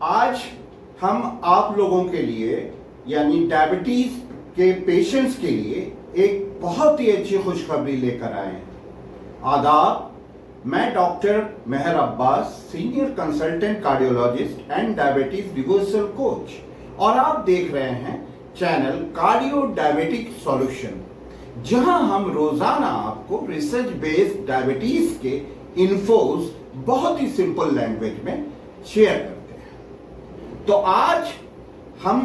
आज हम आप लोगों के लिए यानी डायबिटीज के पेशेंट्स के लिए एक बहुत ही अच्छी खुशखबरी लेकर आए हैं। आदाब, मैं doctor Mehar Abbas, senior consultant cardiologist and diabetes reversal coach, और आप देख रहे हैं चैनल कार्डियो डायबिटिक सॉल्यूशन, जहां हम रोजाना आपको रिसर्च बेस्ड डायबिटीज के इन्फोज बहुत ही सिंपल लैंग्वेज में शेयर करते हैं। तो आज हम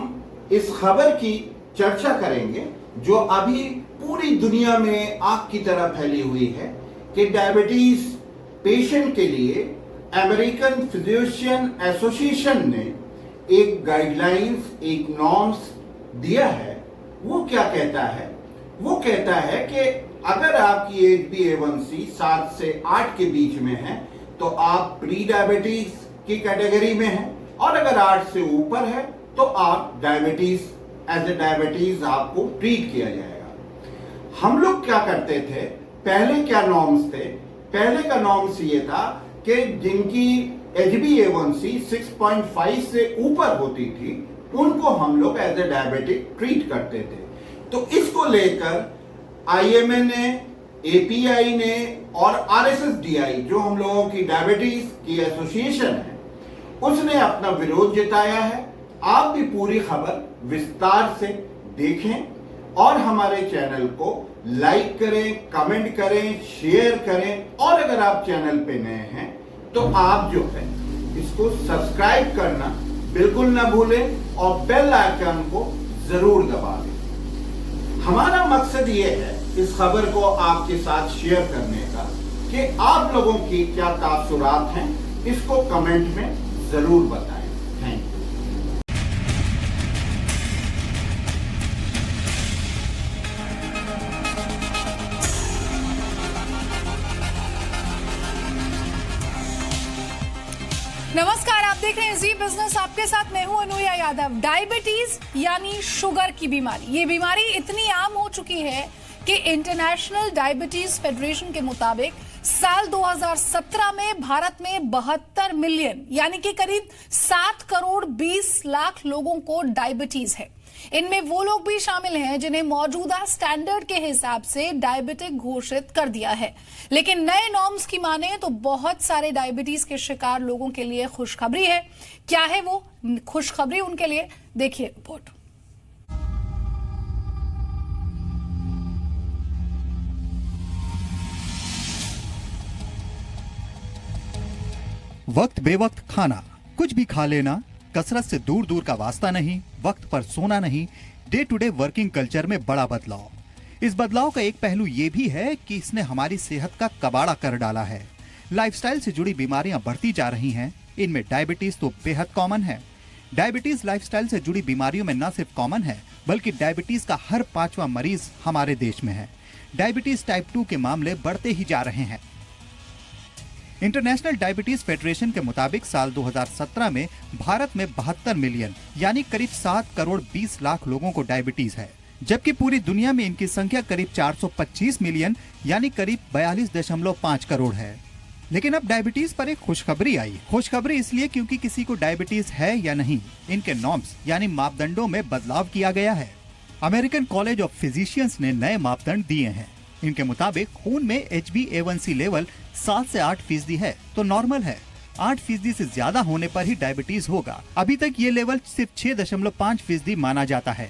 इस खबर की चर्चा करेंगे जो अभी पूरी दुनिया में आग की तरह फैली हुई है कि डायबिटीज पेशेंट के लिए अमेरिकन फिजिशियन एसोसिएशन ने एक गाइडलाइंस, एक नॉर्म्स दिया है। वो क्या कहता है? वो कहता है कि अगर आपकी HbA1c 7 से 8 के बीच में है तो आप प्री डायबिटीज की कैटेगरी में हैं, और अगर 8 से ऊपर है तो आप डायबिटीज एज ए डायबिटीज आपको ट्रीट किया जाएगा। हम लोग क्या करते थे, पहले क्या नॉर्म्स थे? पहले का नॉर्म्स ये था कि जिनकी HbA1c 6.5 से ऊपर होती थी उनको हम लोग एज ए डायबिटिक ट्रीट करते थे। तो इसको लेकर IMA ने, API ने और RSSDI जो हम लोगों की डायबिटीज की एसोसिएशन है, उसने अपना विरोध जताया है। आप भी पूरी खबर विस्तार से देखें और हमारे चैनल को लाइक करें, कमेंट करें, शेयर करें, और अगर आप चैनल पे नए हैं तो आप जो है इसको सब्सक्राइब करना बिल्कुल ना भूलें और बेल आइकन को जरूर दबा दें। हमारा मकसद ये है इस खबर को आपके साथ शेयर करने का कि आप लोगों की क्या तासुरात हैं, इसको कमेंट में जरूर बताएं। Thank you. नमस्कार, आप देख रहे हैं जी बिजनेस। आपके साथ मैं हूं अनुया यादव। डायबिटीज यानी शुगर की बीमारी, ये बीमारी इतनी आम हो चुकी है कि इंटरनेशनल डायबिटीज फेडरेशन के मुताबिक साल 2017 में भारत में 72 मिलियन यानी कि करीब 7 करोड़ 20 लाख लोगों को डायबिटीज है। इनमें वो लोग भी शामिल हैं जिन्हें मौजूदा स्टैंडर्ड के हिसाब से डायबिटिक घोषित कर दिया है। लेकिन नए नॉर्म्स की माने तो बहुत सारे डायबिटीज के शिकार लोगों के लिए खुशखबरी है। क्या है वो खुशखबरी उनके लिए? देखिए रिपोर्ट। वक्त बेवक्त खाना, कुछ भी खा लेना, कसरत से दूर दूर का वास्ता नहीं, वक्त पर सोना नहीं, day to day working culture में बड़ा बदलाव। इस बदलाव का एक पहलू ये भी है कि इसने हमारी सेहत का कबाड़ा कर डाला है। लाइफस्टाइल से जुड़ी बीमारियां बढ़ती जा रही हैं, इनमें डायबिटीज तो बेहद कॉमन है। डायबिटीज लाइफस्टाइल से जुड़ी बीमारियों में न सिर्फ कॉमन है बल्कि डायबिटीज का हर 5वां मरीज हमारे देश में है। डायबिटीज टाइप 2 के मामले बढ़ते ही जा रहे हैं। इंटरनेशनल डायबिटीज फेडरेशन के मुताबिक साल 2017 में भारत में 72 मिलियन यानी करीब 7 करोड़ 20 लाख लोगों को डायबिटीज है, जबकि पूरी दुनिया में इनकी संख्या करीब 425 मिलियन यानी करीब 42.5 करोड़ है। लेकिन अब डायबिटीज पर एक खुशखबरी आई। खुशखबरी इसलिए क्योंकि किसी को डायबिटीज है या नहीं, इनके नॉर्म्स यानी मापदंडों में बदलाव किया गया है। अमेरिकन कॉलेज ऑफ फिजिशियंस ने नए मापदंड दिए हैं। इनके मुताबिक खून में HbA1c लेवल 7 से 8% है तो नॉर्मल है। 8% से ज्यादा होने पर ही डायबिटीज होगा। अभी तक ये लेवल सिर्फ 6.5% माना जाता है।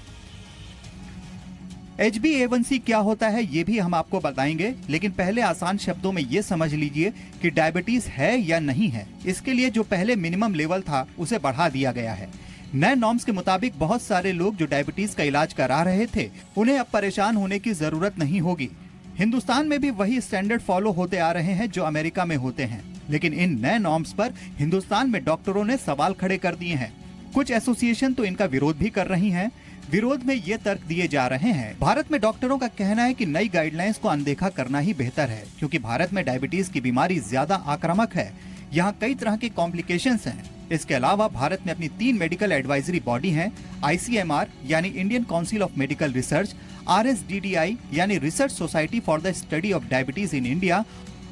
HbA1c क्या होता है ये भी हम आपको बताएंगे, लेकिन पहले आसान शब्दों में ये समझ लीजिए कि डायबिटीज है या नहीं है। इसके लिए जो पहले मिनिमम लेवल था उसे बढ़ा दिया गया है। नए नॉर्म्स के मुताबिक बहुत सारे लोग जो डायबिटीज का इलाज करा रहे थे उन्हें अब परेशान होने की जरूरत नहीं होगी। हिंदुस्तान में भी वही स्टैंडर्ड फॉलो होते आ रहे हैं जो अमेरिका में होते हैं, लेकिन इन नए नॉर्म्स पर हिंदुस्तान में डॉक्टरों ने सवाल खड़े कर दिए हैं। कुछ एसोसिएशन तो इनका विरोध भी कर रही हैं। विरोध में ये तर्क दिए जा रहे हैं, भारत में डॉक्टरों का कहना है कि नई गाइडलाइंस को अनदेखा करना ही बेहतर है, क्योंकि भारत में डायबिटीज की बीमारी ज्यादा आक्रामक है। यहाँ कई तरह के कॉम्प्लिकेशंस हैं। इसके अलावा भारत में अपनी 3 मेडिकल एडवाइजरी बॉडी हैं, ICMR यानी Indian council of medical research, RSDDI यानी research society for the study of diabetes in India,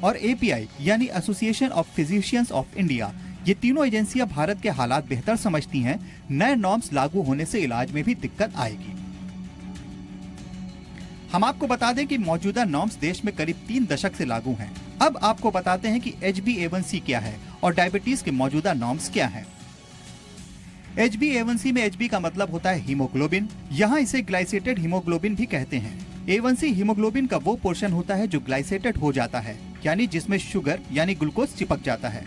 और API यानी association of physicians of India. ये तीनों एजेंसियां भारत के हालात बेहतर समझती हैं। नए नॉर्म्स लागू होने से इलाज में भी दिक्कत आएगी। हम आपको बता दें कि मौजूदा नॉर्म्स देश में करीब 3 दशक से लागू हैं। अब आपको बताते हैं कि HbA1c क्या है और डायबिटीज के मौजूदा नॉर्म्स क्या हैं। HbA1c में HB का मतलब होता है हीमोग्लोबिन। यहाँ इसे ग्लाइसेटेड हीमोग्लोबिन भी कहते हैं। A1c हीमोग्लोबिन का वो पोर्शन होता है जो ग्लाइसेटेड हो जाता है, यानी जिसमें शुगर यानी ग्लूकोज चिपक जाता है।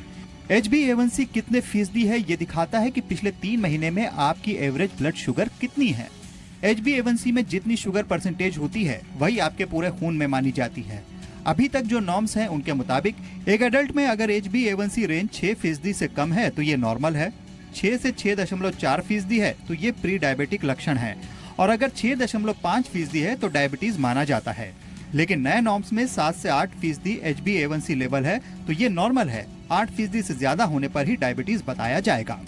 HbA1c कितने फीसदी है ये दिखाता है कि पिछले 3 महीने में आपकी एवरेज ब्लड शुगर कितनी है। HbA1c में जितनी शुगर परसेंटेज होती है वही आपके पूरे खून में मानी जाती है। अभी तक जो नॉर्म्स हैं उनके मुताबिक एक एडल्ट में अगर HbA1c रेंज 6% से कम है तो ये नॉर्मल है, 6 से 6.4% है तो ये प्री डायबिटिक लक्षण है, और अगर 6.5% है तो डायबिटीज माना जाता है। लेकिन नए नॉर्म्स में 7 से 8% HbA1c लेवल है तो ये नॉर्मल है। 8% से ज्यादा होने पर ही डायबिटीज बताया जाएगा।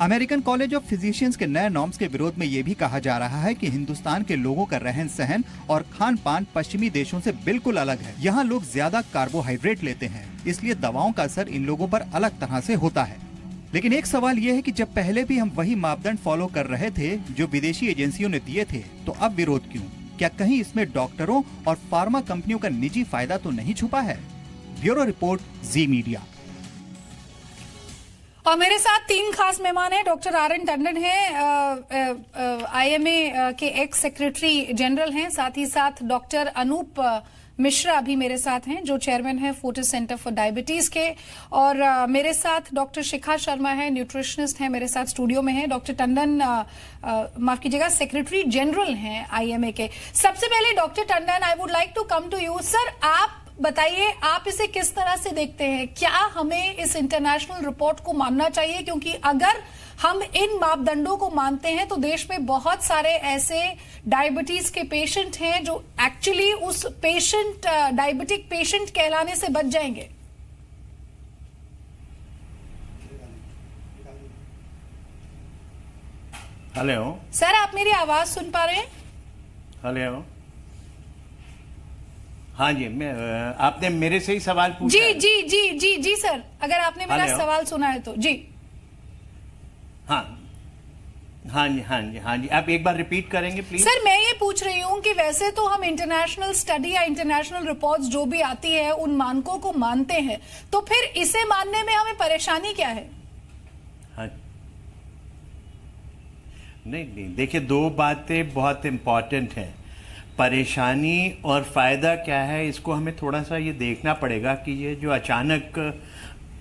अमेरिकन कॉलेज ऑफ फिजिशियंस के नए नॉर्म्स के विरोध में ये भी कहा जा रहा है कि हिंदुस्तान के लोगों का रहन सहन और खान पान पश्चिमी देशों से बिल्कुल अलग है। यहाँ लोग ज्यादा कार्बोहाइड्रेट लेते हैं, इसलिए दवाओं का असर इन लोगों पर अलग तरह से होता है। लेकिन एक सवाल ये है कि जब पहले भी हम वही मापदंड फॉलो कर रहे थे जो विदेशी एजेंसियों ने दिए थे, तो अब विरोध क्यों? क्या कहीं इसमें डॉक्टरों और फार्मा कंपनियों का निजी फायदा तो नहीं छुपा है? ब्यूरो रिपोर्ट, जी मीडिया। और मेरे साथ 3 खास मेहमान हैं। डॉक्टर RN टंडन हैं, IMA के एक्स सेक्रेटरी जनरल हैं। साथ ही साथ डॉक्टर अनूप मिश्रा भी मेरे साथ हैं, जो चेयरमैन है फोर्टिस सेंटर फॉर डायबिटीज के। और मेरे साथ डॉक्टर शिखा शर्मा है, न्यूट्रिशनिस्ट हैं, मेरे साथ स्टूडियो में है। डॉक्टर टंडन माफ कीजिएगा, सेक्रेटरी जनरल हैं IMA के। सबसे पहले doctor Tandon, I would like to come to you. Sir, आप बताइए, आप इसे किस तरह से देखते हैं? क्या हमें इस इंटरनेशनल रिपोर्ट को मानना चाहिए? क्योंकि अगर हम इन मापदंडों को मानते हैं तो देश में बहुत सारे ऐसे डायबिटीज के पेशेंट हैं जो एक्चुअली उस पेशेंट डायबिटिक पेशेंट कहलाने से बच जाएंगे। हेलो सर, आप मेरी आवाज सुन पा रहे हैं? हेलो, हाँ जी, आपने मेरे से ही सवाल पूछा। जी जी जी जी जी सर, अगर आपने मेरा सवाल सुना है तो जी। हाँ हाँ जी हाँ जी हाँ जी, आप एक बार रिपीट करेंगे प्लीज? सर, मैं ये पूछ रही हूँ कि वैसे तो हम इंटरनेशनल स्टडी या इंटरनेशनल रिपोर्ट्स जो भी आती है उन मानकों को मानते हैं, तो फिर इसे मानने में हमें परेशानी क्या है? हाँ, नहीं, देखिए, 2 बातें बहुत इंपॉर्टेंट हैं। परेशानी और फायदा क्या है, इसको हमें थोड़ा सा ये देखना पड़ेगा कि ये जो अचानक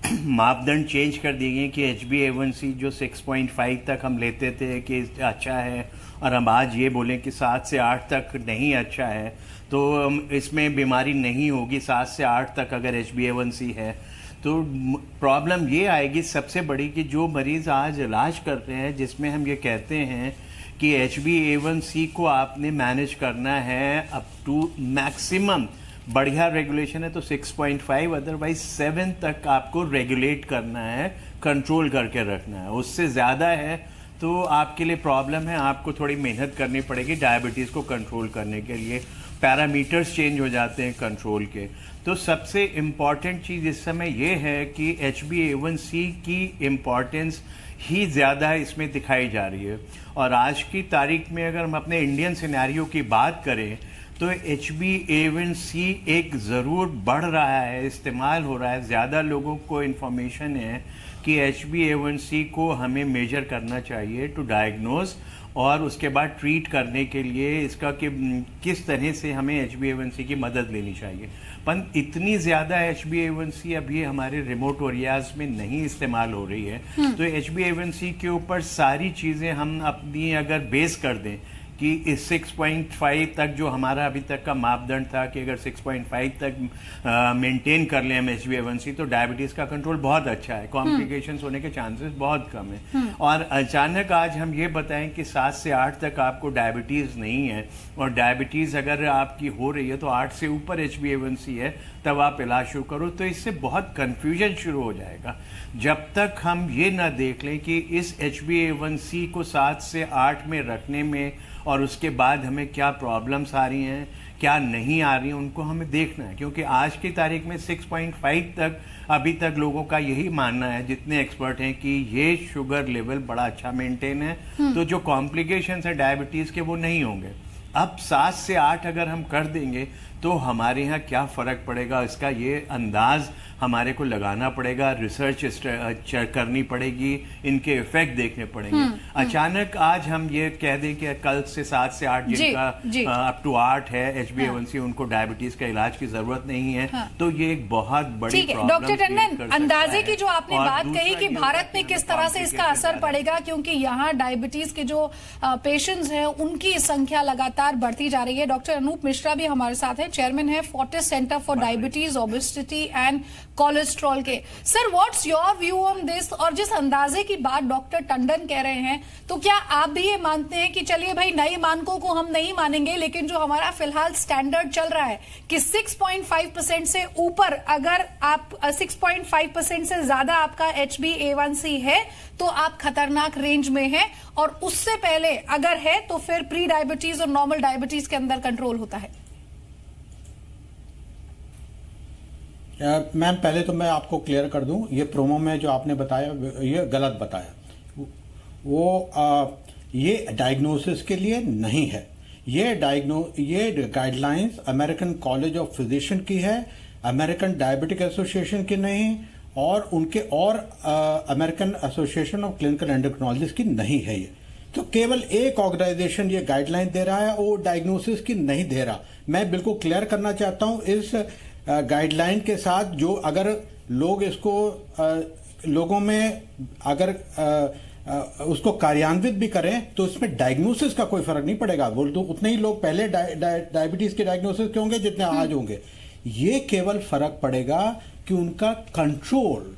मापदंड चेंज कर दिए गए कि HbA1c जो 6.5 तक हम लेते थे कि अच्छा है, और हम आज ये बोलें कि 7 से 8 तक नहीं अच्छा है, तो इसमें बीमारी नहीं होगी 7 से 8 तक अगर HbA1c है। तो प्रॉब्लम ये आएगी सबसे बड़ी कि जो मरीज़ आज इलाज कर रहे हैं, जिसमें हम ये कहते हैं कि HbA1c को आपने मैनेज करना है अप टू मैक्सिमम, बढ़िया रेगुलेशन है तो 6.5, अदरवाइज 7 तक आपको रेगुलेट करना है, कंट्रोल करके रखना है। उससे ज़्यादा है तो आपके लिए प्रॉब्लम है, आपको थोड़ी मेहनत करनी पड़ेगी डायबिटीज़ को कंट्रोल करने के लिए। पैरामीटर्स चेंज हो जाते हैं कंट्रोल के। तो सबसे इम्पॉर्टेंट चीज़ इस समय ये है कि HbA1c की इम्पॉर्टेंस ही ज़्यादा इसमें दिखाई जा रही है। और आज की तारीख में अगर हम अपने इंडियन सिनेरियो की बात करें तो HbA1c एक ज़रूर बढ़ रहा है, इस्तेमाल हो रहा है, ज़्यादा लोगों को इन्फॉर्मेशन है कि HbA1c को हमें मेजर करना चाहिए टू डायग्नोज, और उसके बाद ट्रीट करने के लिए इसका कि किस तरह से हमें HbA1c की मदद लेनी चाहिए। पर इतनी ज़्यादा HbA1c अभी हमारे रिमोट एरियाज में नहीं इस्तेमाल हो रही है। तो HbA1c के ऊपर सारी चीज़ें हम अपनी अगर बेस कर दें कि इस 6.5 तक जो हमारा अभी तक का मापदंड था कि अगर 6.5 तक मेंटेन कर लें हम HbA1c तो डायबिटीज़ का कंट्रोल बहुत अच्छा है, कॉम्प्लिकेशंस होने के चांसेस बहुत कम है। और अचानक आज हम ये बताएं कि 7 से 8 तक आपको डायबिटीज़ नहीं है, और डायबिटीज़ अगर आपकी हो रही है तो 8 से ऊपर HbA1c है, तब आप इलाज शुरू करो, तो इससे बहुत कन्फ्यूजन शुरू हो जाएगा। जब तक हम ये ना देख लें कि इस HbA1c को 7 से 8 में रखने में और उसके बाद हमें क्या प्रॉब्लम्स आ रही हैं, क्या नहीं आ रही हैं उनको हमें देखना है, क्योंकि आज की तारीख में 6.5 तक अभी तक लोगों का यही मानना है, जितने एक्सपर्ट हैं, कि ये शुगर लेवल बड़ा अच्छा मेंटेन है, तो जो कॉम्प्लिकेशंस है डायबिटीज के वो नहीं होंगे। अब 7 से 8 अगर हम कर देंगे तो हमारे यहाँ क्या फ़र्क पड़ेगा, इसका ये अंदाज हमारे को लगाना पड़ेगा, रिसर्च करनी पड़ेगी, इनके इफेक्ट देखने पड़ेंगे। अचानक आज हम ये कह दें कि कल से 7 से 8 जिनका अप टू 8 है HbA1c, उनको डायबिटीज का इलाज की जरूरत नहीं है, तो ये एक बहुत बड़ी प्रॉब्लम। डॉक्टर टंडन, अंदाजे की जो आपने बात कही कि भारत में किस तरह से इसका असर पड़ेगा, क्योंकि यहाँ डायबिटीज के जो पेशेंट्स हैं उनकी संख्या लगातार बढ़ती जा रही है। डॉक्टर अनूप मिश्रा भी हमारे साथ हैं, चेयरमैन है Fortis centre for diabetes, obesity and cholesterol के। Sir, what's your view on this? और जिस अंदाजे की बात डॉक्टर टंडन कह रहे हैं, तो क्या आप भी ये मानते हैं कि चलिए भाई नए मानकों को हम नहीं मानेंगे, लेकिन जो हमारा फिलहाल स्टैंडर्ड चल रहा है कि 6.5% से ऊपर, अगर आप 6.5% से ज्यादा आपका HbA1c है तो आप खतरनाक रेंज में हैं, और उससे पहले अगर है तो फिर प्री डायबिटीज और नॉर्मल डायबिटीज के अंदर कंट्रोल होता है? मैम, पहले तो मैं आपको क्लियर कर दूं, ये प्रोमो में जो आपने बताया ये गलत बताया। ये डायग्नोसिस के लिए नहीं है। ये guidelines American college of physician की है, अमेरिकन डायबिटिक एसोसिएशन की नहीं, और American association of clinical endocrinologist की नहीं है। ये तो केवल एक ऑर्गेनाइजेशन ये गाइडलाइन दे रहा है, वो डायग्नोसिस की नहीं दे रहा। मैं बिल्कुल क्लियर करना चाहता हूं इस गाइडलाइन के साथ, जो अगर लोग इसको लोगों में अगर उसको कार्यान्वित भी करें तो इसमें डायग्नोसिस का कोई फर्क नहीं पड़ेगा। बोल तो उतने ही लोग पहले डायबिटीज के डायग्नोसिस के होंगे जितने आज होंगे। ये केवल फर्क पड़ेगा कि उनका कंट्रोल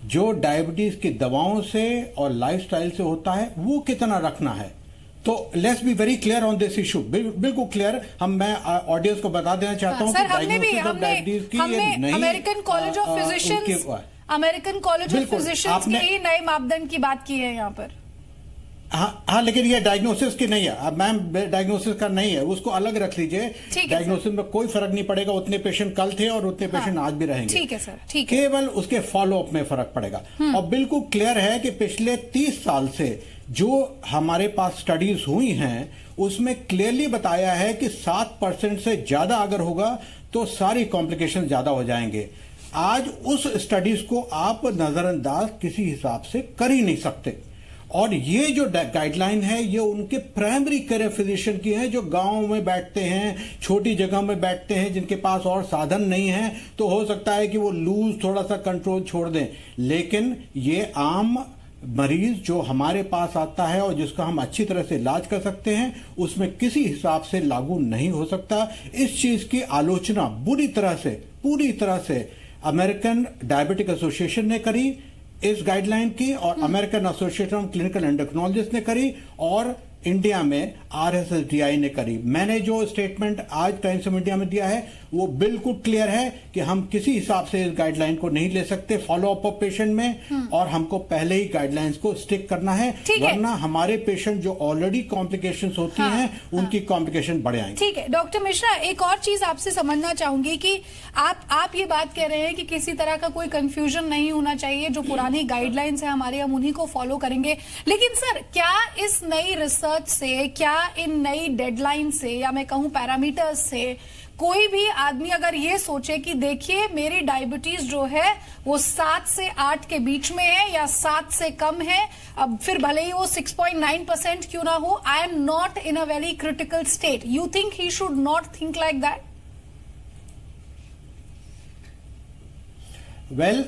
जो डायबिटीज की दवाओं से और लाइफस्टाइल से होता है वो कितना रखना है। तो let's be very clear on this issue, बिल्कुल क्लियर। मैं ऑडियंस को बता देना चाहता हूं कि डायग्नोसिस ऑफ डायबिटीज की ये नहीं, अमेरिकन कॉलेज ऑफ फिजिशियंस के ही नए मापदंड की बात की है यहाँ पर। हाँ, लेकिन ये डायग्नोसिस की नहीं है। अब मैम डायग्नोसिस का नहीं है, उसको अलग रख लीजिए। डायग्नोसिस में कोई फर्क नहीं पड़ेगा, उतने पेशेंट कल थे और उतने पेशेंट आज भी रहेंगे। ठीक है सर, ठीक है। केवल उसके फॉलो अप में फर्क पड़ेगा। और बिल्कुल क्लियर है कि पिछले 30 साल से जो हमारे पास स्टडीज हुई हैं उसमें क्लियरली बताया है कि 7% से ज्यादा अगर होगा तो सारी कॉम्प्लिकेशन ज्यादा हो जाएंगे। आज उस स्टडीज को आप नजरअंदाज किसी हिसाब से कर ही नहीं सकते। और ये जो गाइडलाइन है ये उनके प्राइमरी केयर फिजिशियन की है, जो गांव में बैठते हैं, छोटी जगह में बैठते हैं, जिनके पास और साधन नहीं है। तो हो सकता है कि वो लूज थोड़ा सा कंट्रोल छोड़ दें, लेकिन ये आम मरीज जो हमारे पास आता है और जिसका हम अच्छी तरह से इलाज कर सकते हैं उसमें किसी हिसाब से लागू नहीं हो सकता। इस चीज की आलोचना पूरी तरह से अमेरिकन डायबिटिक एसोसिएशन ने करी इस गाइडलाइन की, और American association of clinical endocrinologist ने करी, और इंडिया में RSSDI ने करी। मैंने जो स्टेटमेंट आज टाइम्स ऑफ इंडिया में दिया है वो बिल्कुल क्लियर है कि हम किसी हिसाब से इस गाइडलाइन को नहीं ले सकते फॉलो अप ऑफ पेशेंट में, और हमको पहले ही गाइडलाइंस को स्टिक करना है, वरना हमारे पेशेंट जो ऑलरेडी कॉम्प्लिकेशंस होती हैं उनकी कॉम्प्लिकेशन बढ़ जाएंगी। ठीक है डॉक्टर मिश्रा, एक और चीज आपसे समझना चाहूंगी कि आप ये बात कह रहे हैं कि किसी तरह का कोई कंफ्यूजन नहीं होना चाहिए, जो पुरानी गाइडलाइंस है हमारे, हम उन्हीं को फॉलो करेंगे। लेकिन सर, क्या इस नई रिसर्च से, क्या इन नई डेडलाइन से, या मैं कहूं पैरामीटर्स से, कोई भी आदमी अगर ये सोचे कि देखिए मेरी डायबिटीज जो है वो 7 से 8 के बीच में है या 7 से कम है, अब फिर भले ही वो 6.9% क्यों ना हो, I am not in a very critical state, you think he should not think like that? Well,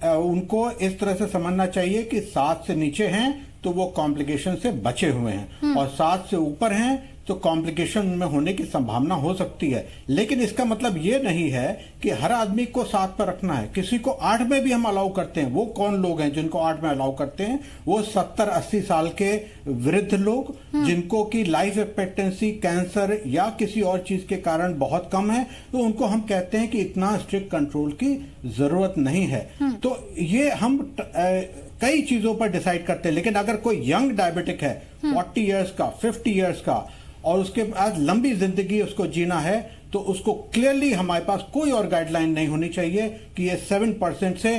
उनको इस तरह से समझना चाहिए कि 7 से नीचे हैं तो वो कॉम्प्लिकेशन से बचे हुए हैं, और 7 से ऊपर हैं तो कॉम्प्लिकेशन में होने की संभावना हो सकती है। लेकिन इसका मतलब ये नहीं है कि हर आदमी को 7 पर रखना है। किसी को 8 में भी हम अलाउ करते हैं। वो कौन लोग हैं जिनको 8 में अलाउ करते हैं? वो 70-80 साल के वृद्ध लोग जिनको की लाइफ एक्सपेक्टेंसी कैंसर या किसी और चीज के कारण बहुत कम है, तो उनको हम कहते हैं कि इतना स्ट्रिक्ट कंट्रोल की जरूरत नहीं है। तो ये हम कई चीजों पर डिसाइड करते हैं। लेकिन अगर कोई यंग डायबिटिक है 40 इयर्स का, 50 इयर्स का, और उसके बाद लंबी जिंदगी उसको जीना है, तो उसको क्लियरली हमारे पास कोई और गाइडलाइन नहीं होनी चाहिए कि ये 7% से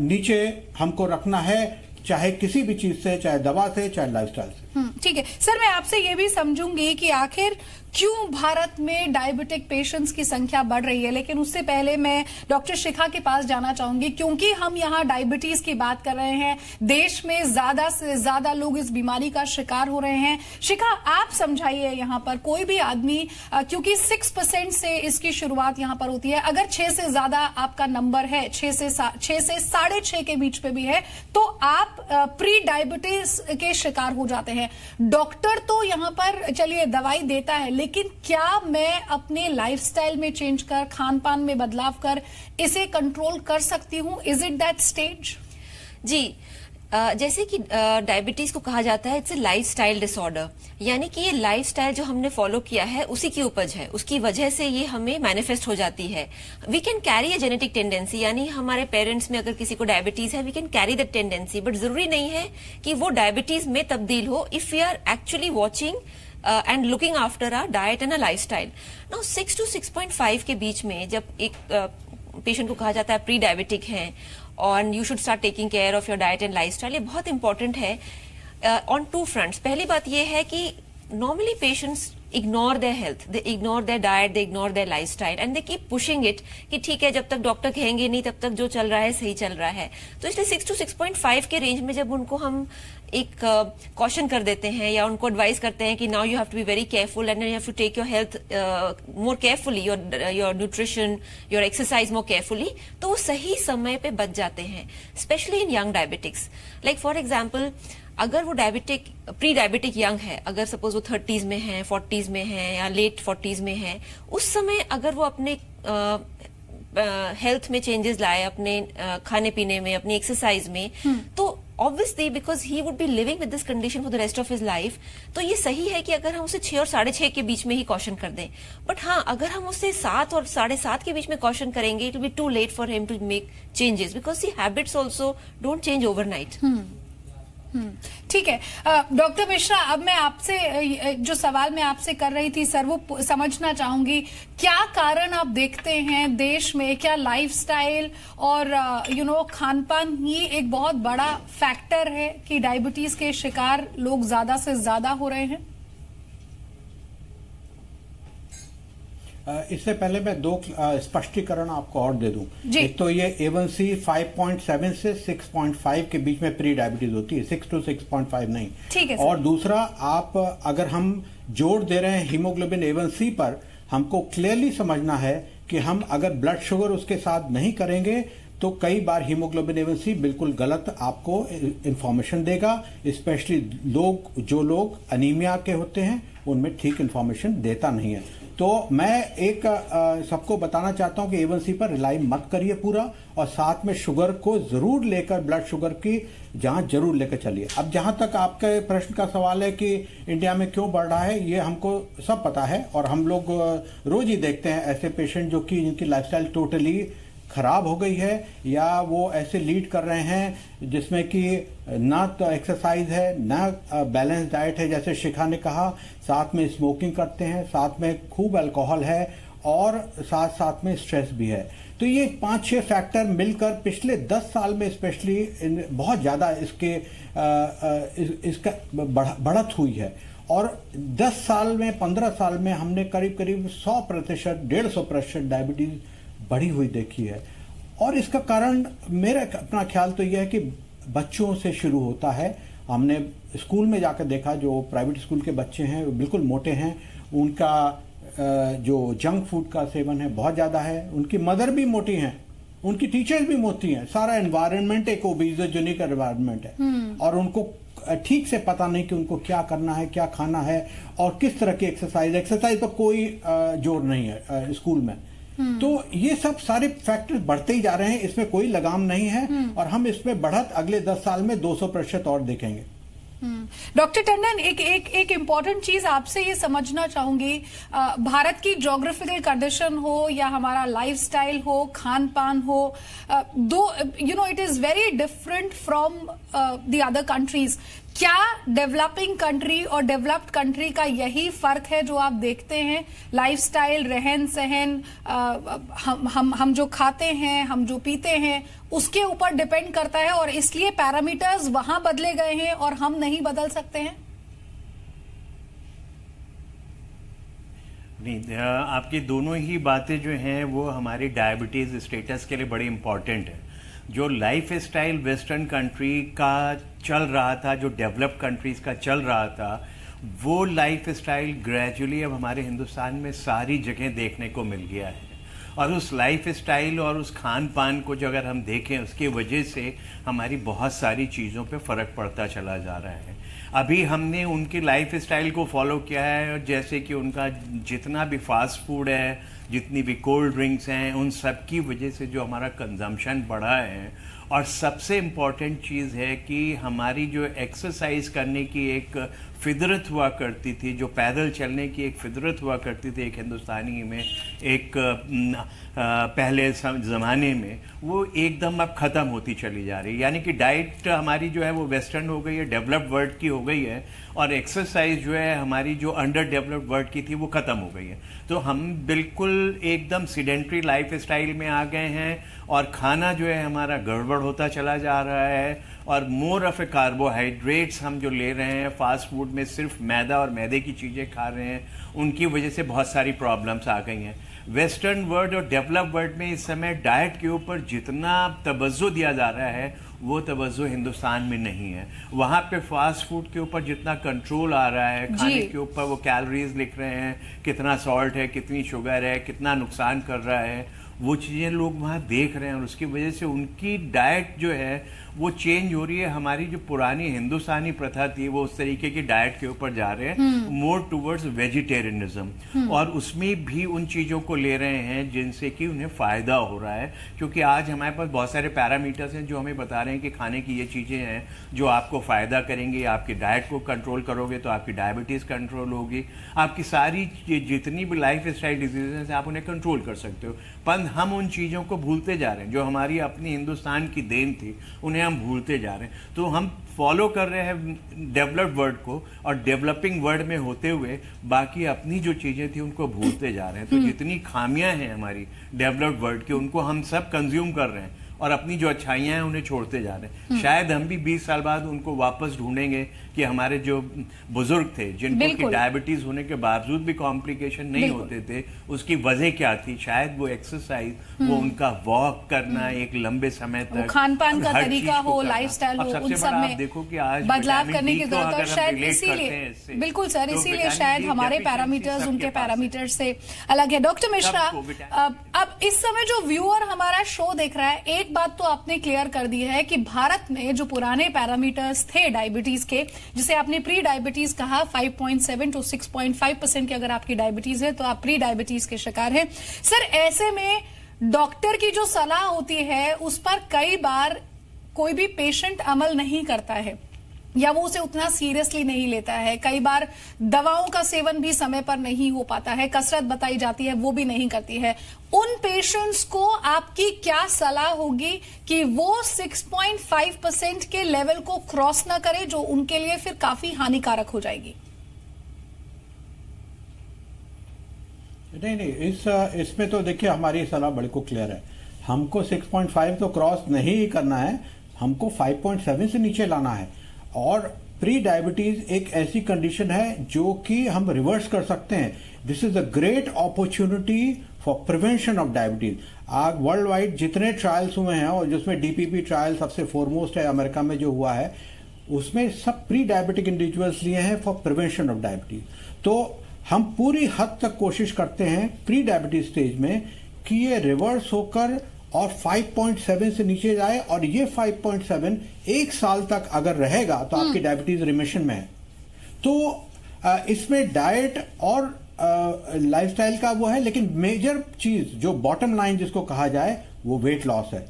नीचे हमको रखना है, चाहे किसी भी चीज से, चाहे दवा से, चाहे लाइफस्टाइल से। ठीक है सर, मैं आपसे ये भी समझूंगी कि आखिर क्यों भारत में डायबिटिक पेशेंट्स की संख्या बढ़ रही है, लेकिन उससे पहले मैं डॉक्टर शिखा के पास जाना चाहूंगी, क्योंकि हम यहाँ डायबिटीज की बात कर रहे हैं। देश में ज्यादा से ज्यादा लोग इस बीमारी का शिकार हो रहे हैं। शिखा, आप समझाइए यहाँ पर, कोई भी आदमी, क्योंकि 6% से इसकी शुरुआत यहाँ पर होती है, अगर 6 से ज्यादा आपका नंबर है, 6 से 6.5 के बीच पे भी है, तो आप प्री डायबिटीज के शिकार हो जाते हैं। डॉक्टर तो यहाँ पर चलिए दवाई देता है, लेकिन क्या मैं अपने लाइफस्टाइल में चेंज कर, खान पान में बदलाव कर इसे कंट्रोल कर सकती हूँ? Is it that stage? जी, जैसे कि डायबिटीज को कहा जाता है इट्स ए लाइफस्टाइल डिसऑर्डर, यानी कि ये लाइफस्टाइल जो हमने फॉलो किया है उसी की उपज है, उसकी वजह से ये हमें मैनिफेस्ट हो जाती है। We can carry a genetic tendency, यानी हमारे पेरेंट्स में अगर किसी को डायबिटीज है, we can carry that tendency, but जरूरी नहीं है कि वो डायबिटीज में तब्दील हो if we are actually watching and looking after our diet and a lifestyle. Now 6 to 6.5 के बीच में जब एक पेशेंट को कहा जाता है प्री डायबिटिक है और you should start taking care of your diet and lifestyle, ये बहुत इंपॉर्टेंट है ऑन 2 fronts। पहली बात ये है कि normally patients ignore their health, they ignore their diet, they ignore there lifestyle and they keep pushing it कि ठीक है, जब तक डॉक्टर कहेंगे नहीं तब तक जो चल रहा है सही चल रहा है। तो इसलिए 6 to 6.5 के रेंज में जब उनको हम एक कॉशन कर देते हैं या उनको एडवाइस करते हैं कि now you have to be very careful and you have to take your health more carefully, your nutrition, your exercise more carefully, तो वो सही समय पे बच जाते हैं, especially in young diabetics. Like for example, अगर वो डायबिटिक प्री डायबिटिक यंग है, अगर सपोज वो 30s में है, 40s में है या लेट 40s में है, उस समय अगर वो अपने हेल्थ में चेंजेस लाए, अपने खाने पीने में, अपनी एक्सरसाइज में, तो obviously because he would be living with this condition for the rest of his life, तो ये सही है कि अगर हम उसे 6 और 6.5 के बीच में ही कॉशन कर दें। बट हाँ, अगर हम उसे 7 और 7.5 के बीच में कॉशन करेंगे, it will be too late for him to make changes because the habits also don't change overnight. ठीक है डॉक्टर मिश्रा, अब मैं आपसे जो सवाल मैं आपसे कर रही थी सर, वो समझना चाहूंगी, क्या कारण आप देखते हैं देश में, क्या लाइफस्टाइल और खान पान ही एक बहुत बड़ा फैक्टर है कि डायबिटीज के शिकार लोग ज्यादा से ज्यादा हो रहे हैं? इससे पहले मैं 2 स्पष्टीकरण आपको और दे दूं। जी। एक तो ये A1C 5.7 से 6.5 के बीच में प्री डायबिटीज होती है, 6 to 6.5 नहीं। ठीक है। और दूसरा, आप अगर हम जोर दे रहे हैं हीमोग्लोबिन A1C पर, हमको क्लियरली समझना है कि हम अगर ब्लड शुगर उसके साथ नहीं करेंगे तो कई बार हीमोग्लोबिन A1C बिल्कुल गलत आपको इंफॉर्मेशन देगा, स्पेशली जो लोग अनीमिया के होते हैं उनमें ठीक इंफॉर्मेशन देता नहीं है। तो मैं एक सबको बताना चाहता हूं कि A1C पर रिलाई मत करिए पूरा, और साथ में शुगर को जरूर लेकर, ब्लड शुगर की जांच जरूर लेकर चलिए। अब जहां तक आपके प्रश्न का सवाल है कि इंडिया में क्यों बढ़ रहा है, ये हमको सब पता है और हम लोग रोज ही देखते हैं ऐसे पेशेंट जो कि जिनकी लाइफस्टाइल टोटली खराब हो गई है या वो ऐसे लीड कर रहे हैं जिसमें कि ना तो एक्सरसाइज है, ना बैलेंस डाइट है, जैसे शिखा ने कहा, साथ में स्मोकिंग करते हैं, साथ में खूब अल्कोहल है और साथ साथ में स्ट्रेस भी है। तो ये 5-6 फैक्टर मिलकर पिछले 10 साल में स्पेशली बहुत ज्यादा इसका बढ़त हुई है। और 10 साल में, 15 साल में हमने करीब करीब 100%, 150% डायबिटीज बढ़ी हुई देखी है। और इसका कारण मेरा अपना ख्याल तो यह है कि बच्चों से शुरू होता है। हमने स्कूल में जाकर देखा, जो प्राइवेट स्कूल के बच्चे हैं वो बिल्कुल मोटे हैं, उनका जो जंक फूड का सेवन है बहुत ज्यादा है, उनकी मदर भी मोटी हैं, उनकी टीचर्स भी मोटी हैं, सारा एनवायरनमेंट एक ओबेसिटी का एनवायरनमेंट है और उनको ठीक से पता नहीं कि उनको क्या करना है, क्या खाना है और किस तरह की एक्सरसाइज पर कोई जोर नहीं है स्कूल में। तो ये सब सारे फैक्टर्स बढ़ते ही जा रहे हैं, इसमें कोई लगाम नहीं है और हम इसमें बढ़त अगले 10 साल में 200% और देखेंगे। डॉक्टर टंडन, एक इम्पॉर्टेंट चीज आपसे ये समझना चाहूंगी, भारत की ज्योग्राफिकल कंडीशन हो या हमारा लाइफस्टाइल हो, खान पान हो, दो it is very different from the other countries. क्या डेवलपिंग कंट्री और डेवलप्ड कंट्री का यही फर्क है जो आप देखते हैं? लाइफस्टाइल, रहन सहन, हम जो खाते हैं, हम जो पीते हैं, उसके ऊपर डिपेंड करता है और इसलिए पैरामीटर्स वहां बदले गए हैं और हम नहीं बदल सकते हैं? नहीं, आपकी दोनों ही बातें जो हैं वो हमारी डायबिटीज स्टेटस के लिए बड़ी इंपॉर्टेंट है। जो लाइफ स्टाइल वेस्टर्न कंट्री का चल रहा था, जो डेवलप्ड कंट्रीज का चल रहा था, वो लाइफ स्टाइल ग्रेजुअली अब हमारे हिंदुस्तान में सारी जगह देखने को मिल गया है। और उस लाइफ स्टाइल और उस खान पान को जो अगर हम देखें, उसकी वजह से हमारी बहुत सारी चीज़ों पे फ़र्क पड़ता चला जा रहा है। अभी हमने उनकी लाइफ स्टाइल को फॉलो किया है, जैसे कि उनका जितना भी फास्ट फूड है, जितनी भी कोल्ड ड्रिंक्स हैं, उन सब की वजह से जो हमारा कंजम्पशन बढ़ा है। और सबसे इम्पॉर्टेंट चीज़ है कि हमारी जो एक्सरसाइज करने की एक फितरत हुआ करती थी, जो पैदल चलने की एक फितरत हुआ करती थी एक हिंदुस्तानी में, एक पहले ज़माने में, वो एकदम अब ख़त्म होती चली जा रही है। यानी कि डाइट हमारी जो है वो वेस्टर्न हो गई है, डेवलप्ड वर्ल्ड की हो गई है, और एक्सरसाइज जो है हमारी जो अंडर डेवलप्ड वर्ल्ड की थी वो ख़त्म हो गई है। तो हम बिल्कुल एकदम सीडेंट्री लाइफ स्टाइल में आ गए हैं और खाना जो है हमारा गड़बड़ होता चला जा रहा है। और मोर ऑफ ए कार्बोहाइड्रेट्स हम जो ले रहे हैं, फास्ट फूड में सिर्फ मैदा और मैदे की चीज़ें खा रहे हैं, उनकी वजह से बहुत सारी प्रॉब्लम्स आ गई हैं। वेस्टर्न वर्ल्ड और डेवलप्ड वर्ल्ड में इस समय डाइट के ऊपर जितना तवज्जो दिया जा रहा है वो तवज्जो हिंदुस्तान में नहीं है। वहाँ पे फास्ट फूड के ऊपर जितना कंट्रोल आ रहा है, खाने के ऊपर वो कैलोरीज लिख रहे हैं, कितना सॉल्ट है, कितनी शुगर है, कितना नुकसान कर रहा है, वो चीज़ें लोग वहाँ देख रहे हैं और उसकी वजह से उनकी डाइट जो है वो चेंज हो रही है। हमारी जो पुरानी हिंदुस्तानी प्रथा थी वो उस तरीके की डाइट के ऊपर जा रहे हैं, मोर टुवर्ड्स वेजिटेरियनिज्म, और उसमें भी उन चीज़ों को ले रहे हैं जिनसे कि उन्हें फ़ायदा हो रहा है। क्योंकि आज हमारे पास बहुत सारे पैरामीटर्स हैं जो हमें बता रहे हैं कि खाने की ये चीज़ें हैं जो आपको फ़ायदा करेंगी। आपकी डाइट को कंट्रोल करोगे तो आपकी डायबिटीज़ कंट्रोल होगी, आपकी सारी जितनी भी लाइफ स्टाइल डिजीज़ हैं आप उन्हें कंट्रोल कर सकते हो। पर हम उन चीज़ों को भूलते जा रहे हैं जो हमारी अपनी हिंदुस्तान की देन थी, उन्हें हम भूलते जा रहे हैं। तो हम फॉलो कर रहे हैं डेवलप्ड वर्ल्ड को और डेवलपिंग वर्ल्ड में होते हुए बाकी अपनी जो चीज़ें थी उनको भूलते जा रहे हैं। तो जितनी खामियां हैं हमारी डेवलप्ड वर्ल्ड की, उनको हम सब कंज्यूम कर रहे हैं और अपनी जो अच्छाइयां हैं उन्हें छोड़ते जा रहे हैं। शायद हम भी 20 साल बाद उनको वापस ढूंढेंगे कि हमारे जो बुजुर्ग थे जिनको की डायबिटीज होने के बावजूद भी कॉम्प्लिकेशन नहीं होते थे, उसकी वजह क्या थी? शायद वो एक्सरसाइज, वो उनका वॉक करना एक लंबे समय तक, खान पान का तरीका हो, लाइफस्टाइल हो, उन सब में देखो कि आज बदलाव करने की जरूरत है। शायद इसीलिए, बिल्कुल सर, इसीलिए शायद हमारे पैरामीटर्स उनके पैरामीटर से अलग है। डॉक्टर मिश्रा, अब इस समय जो व्यूअर हमारा शो देख रहा है, एक बात तो आपने क्लियर कर दी है कि भारत में जो पुराने पैरामीटर्स थे डायबिटीज के, जिसे आपने प्री डायबिटीज कहा, 5.7 to 6.5% की अगर आपकी डायबिटीज है तो आप प्री डायबिटीज के शिकार हैं। सर, ऐसे में डॉक्टर की जो सलाह होती है उस पर कई बार कोई भी पेशेंट अमल नहीं करता है या वो उसे उतना सीरियसली नहीं लेता है। कई बार दवाओं का सेवन भी समय पर नहीं हो पाता है, कसरत बताई जाती है वो भी नहीं करती है। उन पेशेंट्स को आपकी क्या सलाह होगी कि वो 6.5% के लेवल को क्रॉस ना करे, जो उनके लिए फिर काफी हानिकारक हो जाएगी? नहीं, इसमें तो देखिए हमारी सलाह बड़ी को क्लियर है। हमको 6.5 तो क्रॉस नहीं करना है, हमको 5.7 से नीचे लाना है। और प्री डायबिटीज एक ऐसी कंडीशन है जो कि हम रिवर्स कर सकते हैं। This is a great opportunity for prevention of diabetes. आज वर्ल्ड वाइड जितने ट्रायल्स हुए हैं और जिसमें डीपीपी ट्रायल सबसे फोरमोस्ट है अमेरिका में जो हुआ है, उसमें सब प्री डायबिटिक इंडिविजुअल्स लिए हैं फॉर प्रिवेंशन ऑफ डायबिटीज। तो हम पूरी हद तक कोशिश करते हैं प्री डायबिटीज स्टेज में कि ये रिवर्स होकर और 5.7 से नीचे जाए, और ये 5.7 एक साल तक अगर रहेगा तो आपकी डायबिटीज रिमिशन में है। तो इसमें डाइट और लाइफस्टाइल का वो है, लेकिन मेजर चीज जो बॉटम लाइन जिसको कहा जाए वो वेट लॉस है।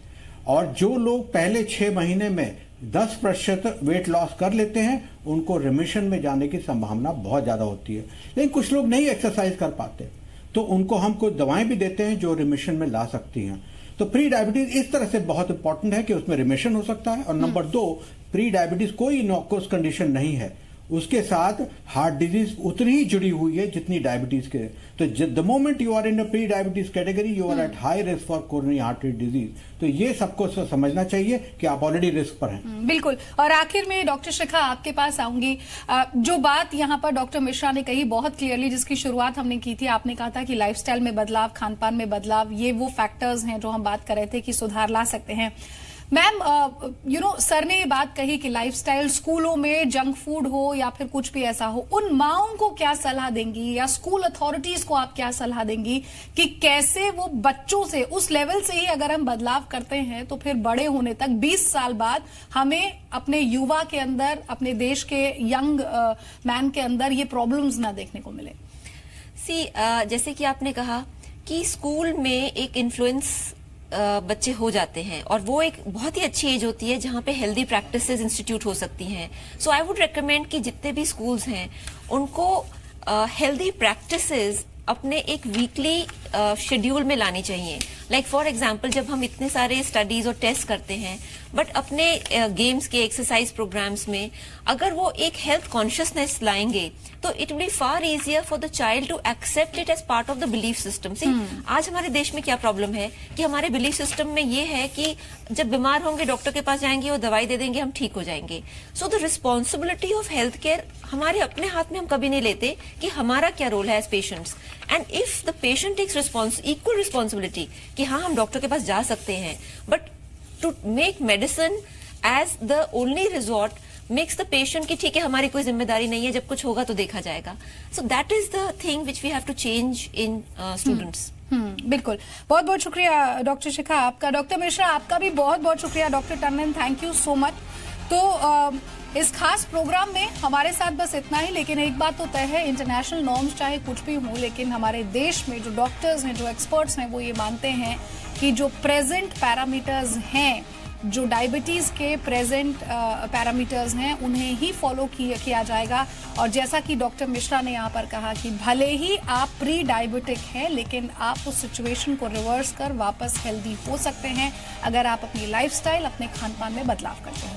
और जो लोग पहले 6 महीने में 10% वेट लॉस कर लेते हैं, उनको रिमिशन में जाने की संभावना बहुत ज़्यादा होती है। लेकिन कुछ लोग नहीं एक्सरसाइज कर पाते, तो उनको हम कुछ दवाएं भी देते हैं जो रिमिशन में ला सकती हैं। तो प्री डायबिटीज इस तरह से बहुत इंपॉर्टेंट है कि उसमें रिमिशन हो सकता है। और नंबर 2, प्री डायबिटीज कोई इनॉक्यूअस कंडीशन नहीं है, उसके साथ हार्ट डिजीज उतनी ही जुड़ी हुई है जितनी डायबिटीज के। तो the moment you are in a pre diabetes category, you are at high risk for coronary artery disease. तो ये सबको समझना चाहिए कि आप ऑलरेडी रिस्क पर हैं। बिल्कुल। और आखिर में डॉक्टर शिखा आपके पास आऊंगी। जो बात यहाँ पर डॉक्टर मिश्रा ने कही बहुत क्लियरली, जिसकी शुरुआत हमने की थी, आपने कहा था कि लाइफस्टाइल में बदलाव, खान पान में बदलाव, ये वो फैक्टर्स हैं जो हम बात कर रहे थे कि सुधार ला सकते हैं। मैम, सर ने ये बात कही कि लाइफस्टाइल, स्कूलों में जंक फूड हो या फिर कुछ भी ऐसा हो, उन माओं को क्या सलाह देंगी या स्कूल अथॉरिटीज को आप क्या सलाह देंगी कि कैसे वो बच्चों से, उस लेवल से ही अगर हम बदलाव करते हैं तो फिर बड़े होने तक 20 साल बाद हमें अपने युवा के अंदर, अपने देश के यंग मैन के अंदर ये प्रॉब्लम्स ना देखने को मिले। जैसे कि आपने कहा कि स्कूल में एक इन्फ्लुएंस बच्चे हो जाते हैं और वो एक बहुत ही अच्छी एज होती है जहां पे हेल्दी प्रैक्टिसेस इंस्टीट्यूट हो सकती हैं। सो आई वुड रेकमेंड कि जितने भी स्कूल्स हैं उनको हेल्दी प्रैक्टिसेस अपने एक वीकली शेड्यूल में लानी चाहिए। लाइक फॉर एग्जाम्पल, जब हम इतने सारे स्टडीज और टेस्ट करते हैं, बट अपने गेम्स के एक्सरसाइज प्रोग्राम्स में अगर वो एक हेल्थ कॉन्शियसनेस लाएंगे तो it will be far easier for the child to accept it as part of the belief system. See, आज हमारे देश में क्या प्रॉब्लम है कि हमारे बिलीफ सिस्टम में ये है कि जब बीमार होंगे डॉक्टर के पास जाएंगे, वो दवाई दे देंगे, हम ठीक हो जाएंगे। So the responsibility of health care हमारे अपने हाथ में हम कभी नहीं लेते कि हमारा क्या रोल है as patients. And if the patient takes equal responsibility कि हाँ, हम डॉक्टर के पास जा सकते हैं, but to make medicine as the only resort makes the patient कि ठीक है, हमारी कोई जिम्मेदारी नहीं है, जब कुछ होगा तो देखा जाएगा। So that is the thing which we have to change in students. बिल्कुल। बहुत बहुत शुक्रिया डॉक्टर शिखा आपका। डॉक्टर मिश्रा आपका भी बहुत बहुत शुक्रिया। Doctor Tandon, thank you so much. तो इस खास प्रोग्राम में हमारे साथ बस इतना ही, लेकिन एक बात तो तय है, इंटरनेशनल नॉर्म्स चाहे कुछ भी हो, लेकिन हमारे देश में जो डॉक्टर्स हैं, जो एक्सपर्ट्स हैं, वो ये मानते हैं कि जो प्रेजेंट पैरामीटर्स हैं, जो डायबिटीज के प्रेजेंट पैरामीटर्स हैं, उन्हें ही फॉलो किया जाएगा। और जैसा कि डॉक्टर मिश्रा ने यहाँ पर कहा कि भले ही आप प्री डायबिटिक हैं, लेकिन आप उस सिचुएशन को रिवर्स कर वापस हेल्दी हो सकते हैं अगर आप अपनी लाइफस्टाइल, अपने खान पान में बदलाव करते हैं।